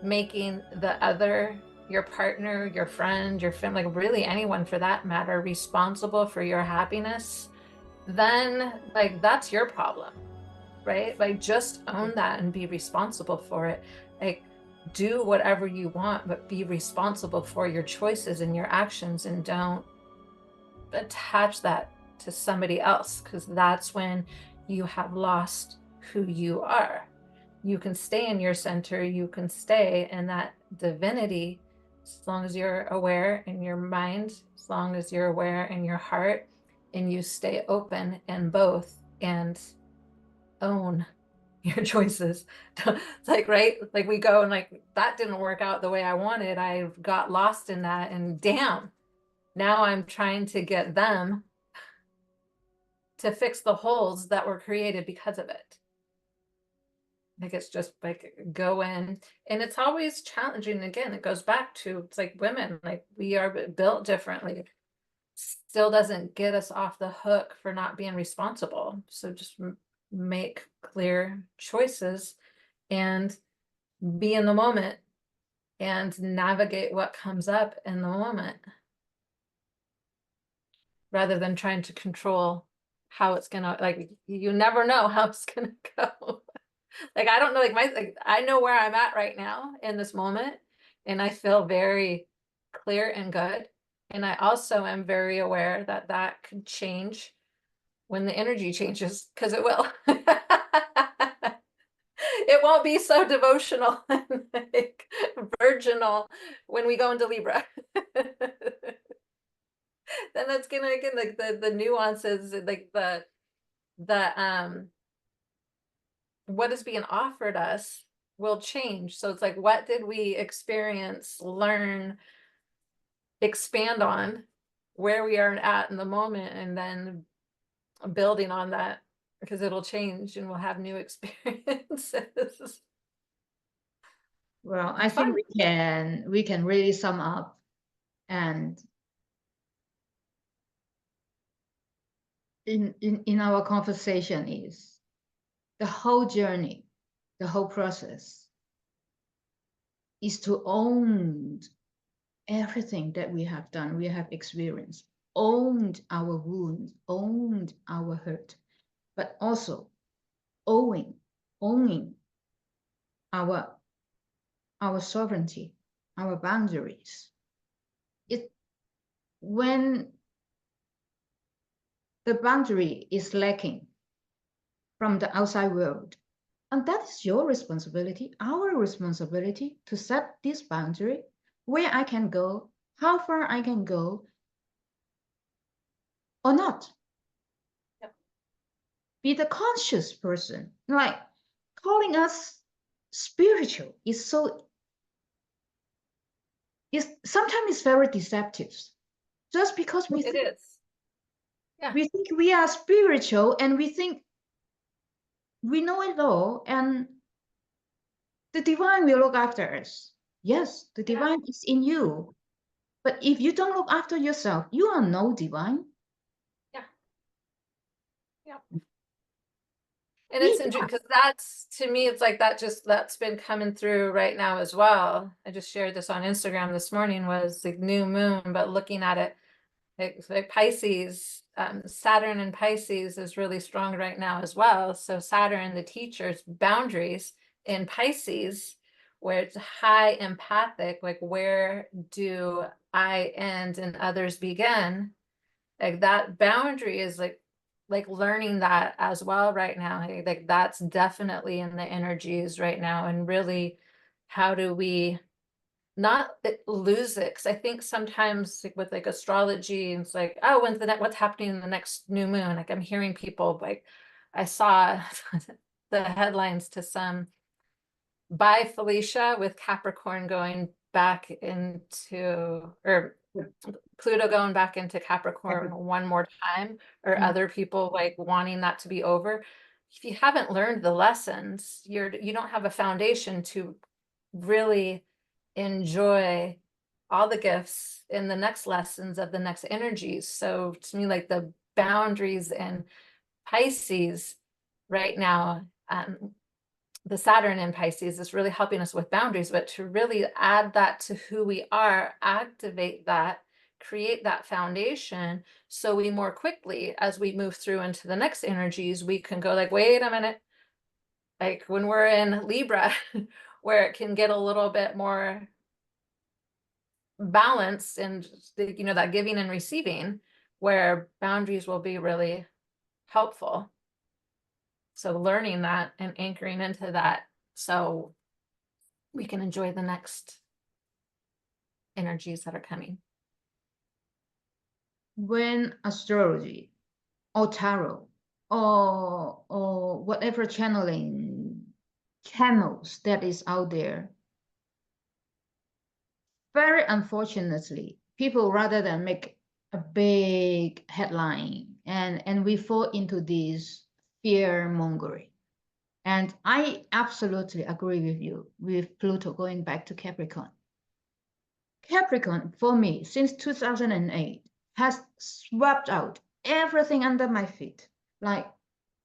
making the other, your partner, your friend, your family, like really anyone for that matter, responsible for your happiness, then like that's your problem, right? Like just own that and be responsible for it. Like do whatever you want, but be responsible for your choices and your actions, and don't attach that to somebody else, because that's when you have lost who you are. You can stay in your center, you can stay in that divinity as long as you're aware in your mind, as long as you're aware in your heart, and you stay open in both and own your choices. It's like, right? Like we go and like, that didn't work out the way I wanted. I got lost in that, and damn, now I'm trying to get them to fix the holes that were created because of it. Like it's just like go in, and it's always challenging. Again, it goes back to, it's like women, like we are built differently. Still doesn't get us off the hook for not being responsible. So just make clear choices and be in the moment and navigate what comes up in the moment, rather than trying to control how it's gonna, like you never know how it's gonna go. Like I don't know, like I know where I'm at right now in this moment, and I feel very clear and good. And I also am very aware that that could change when the energy changes, because it will. It won't be so devotional and like virginal when we go into Libra. Then that's gonna, again, like the nuances, like the what is being offered us will change. So it's like, what did we experience, learn, expand on, where we are at in the moment, and then building on that, because it'll change and we'll have new experiences. Well, I It's think fun. we can really sum up, and in our conversation is the whole journey, the whole process is to own everything that we have done, we have experienced, owned our wounds, owned our hurt, but also owning our sovereignty, our boundaries. It when the boundary is lacking from the outside world, and that is your responsibility, our responsibility to set this boundary, where I can go, how far I can go or not. Yep. Be the conscious person. Like calling us spiritual is sometimes it's very deceptive. Just because we It think is. Yeah. we think we are spiritual and we think we know it all, and the divine will look after us. Yes, the Yeah. divine is in you. But if you don't look after yourself, you are no divine. Yeah. Yeah. And We it's interesting because that's, to me, it's like that, just that's been coming through right now as well. I just shared this on Instagram this morning, was the new moon, but looking at it like Pisces, Saturn and Pisces is really strong right now as well. So Saturn, the teacher's boundaries in Pisces, where it's high empathic, like where do I end and others begin? Like that boundary is like learning that as well right now. Like that's definitely in the energies right now. And really, how do we not lose it? Because I think sometimes like, with like astrology, it's like, oh, what's happening in the next new moon? Like I'm hearing people like, I saw the headlines to some by Felicia with Capricorn going back into, or Pluto going back into Capricorn one more time, or other people like wanting that to be over. If you haven't learned the lessons, you don't have a foundation to really enjoy all the gifts in the next lessons of the next energies. So to me, like the boundaries in Pisces right now, the Saturn in Pisces is really helping us with boundaries, but to really add that to who we are, activate that, create that foundation, so we more quickly, as we move through into the next energies, we can go like, wait a minute, like when we're in Libra, where it can get a little bit more balanced and, you know, that giving and receiving, where boundaries will be really helpful. So learning that and anchoring into that, so we can enjoy the next energies that are coming. When astrology or tarot or whatever channels that is out there, very unfortunately, people, rather than make a big headline, and we fall into this fear mongering. And I absolutely agree with you with Pluto going back to Capricorn. Capricorn, for me, since 2008, has swept out everything under my feet. Like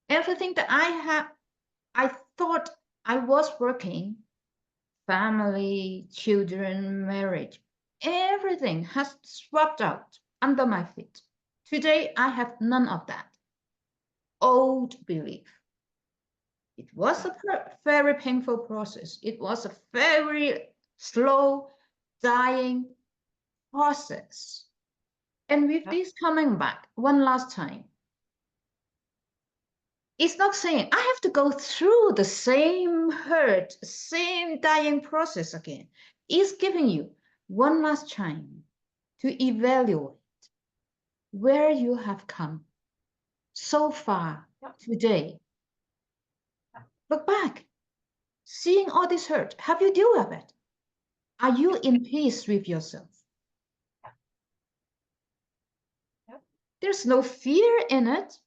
everything that I thought I was working, family, children, marriage, everything has swept out under my feet. Today, I have none of that. Old belief. It was a very painful process. It was a very slow, dying process. And with this coming back one last time, it's not saying I have to go through the same hurt, same dying process again. It's giving you one last time to evaluate where you have come so far today. Look back, seeing all this hurt, have you dealt with it? Are you in peace with yourself? There's no fear in it.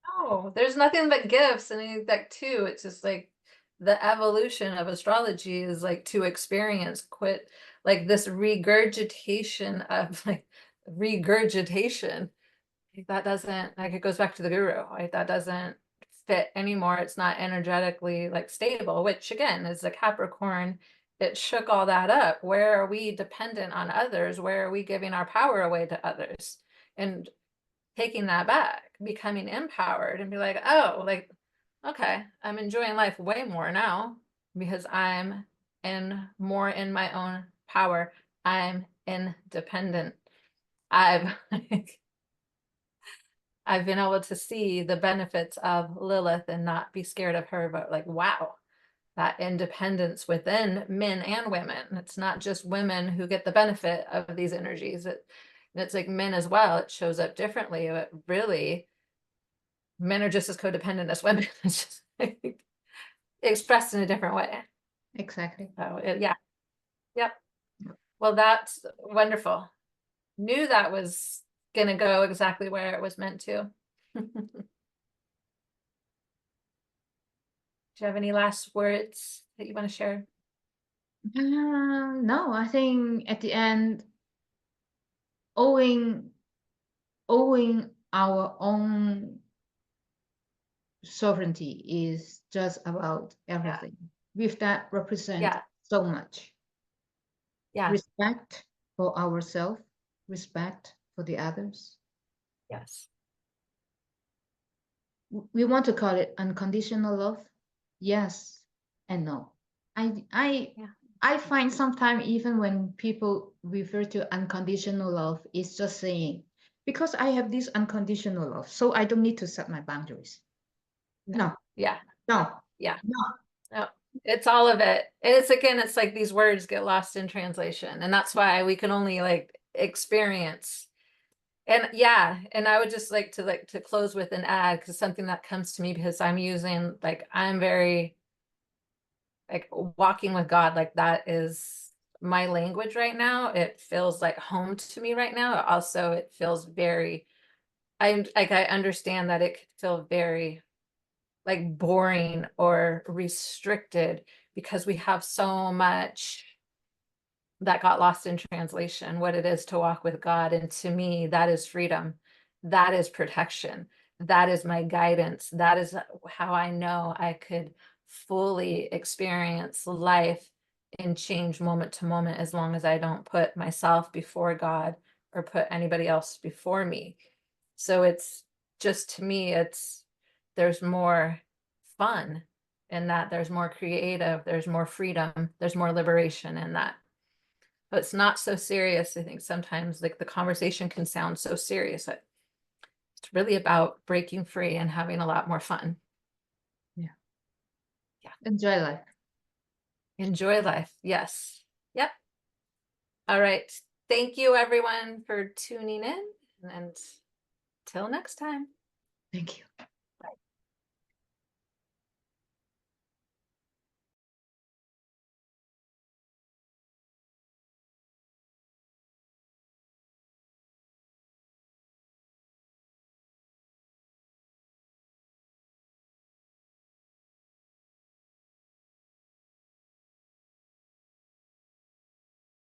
No, there's nothing but gifts. And I think that too, it's just like the evolution of astrology is like to experience, quit like this regurgitation of like regurgitation. Like, that doesn't, like, it goes back to the guru, like that doesn't fit anymore. It's not energetically like stable, which again is a Capricorn. It shook all that up. Where are we dependent on others? Where are we giving our power away to others? And taking that back, becoming empowered and be like, oh, like, okay, I'm enjoying life way more now because I'm more in my own power. I'm independent. I've I've been able to see the benefits of Lilith and not be scared of her, but like, wow, that independence within men and women. It's not just women who get the benefit of these energies. It's like men as well. It shows up differently, but really, men are just as codependent as women. It's just like, expressed in a different way. Exactly. So yeah, yep. Well, that's wonderful. Knew that was gonna go exactly where it was meant to. Do you have any last words that you want to share? No, I think at the end, owing our own sovereignty is just about everything. With that represent so much. Yeah. Respect for ourselves, respect for the others. Yes. We want to call it unconditional love. Yes and no. Yeah. I find sometimes even when people refer to unconditional love, it's just saying, because I have this unconditional love, so I don't need to set my boundaries. No. No, Yeah. no, Yeah. no. No. It's all of it. And it's again, it's like these words get lost in translation. And that's why we can only like experience. And yeah, and I would just like to close with an ad, because something that comes to me because I'm very like walking with God, like that is my language right now. It feels like home to me right now. Also, it feels very, I understand that it could feel very like boring or restricted because we have so much that got lost in translation, what it is to walk with God. And to me, that is freedom. That is protection. That is my guidance. That is how I know I could fully experience life and change moment to moment as long as I don't put myself before God or put anybody else before me. So it's just, to me, there's more fun in that, there's more creative, there's more freedom, there's more liberation in that. But it's not so serious. I think sometimes like the conversation can sound so serious. It's really about breaking free and having a lot more fun. Yeah. Yeah. Enjoy life. Enjoy life. Yes. Yep. All right. Thank you everyone for tuning in, and till next time. Thank you.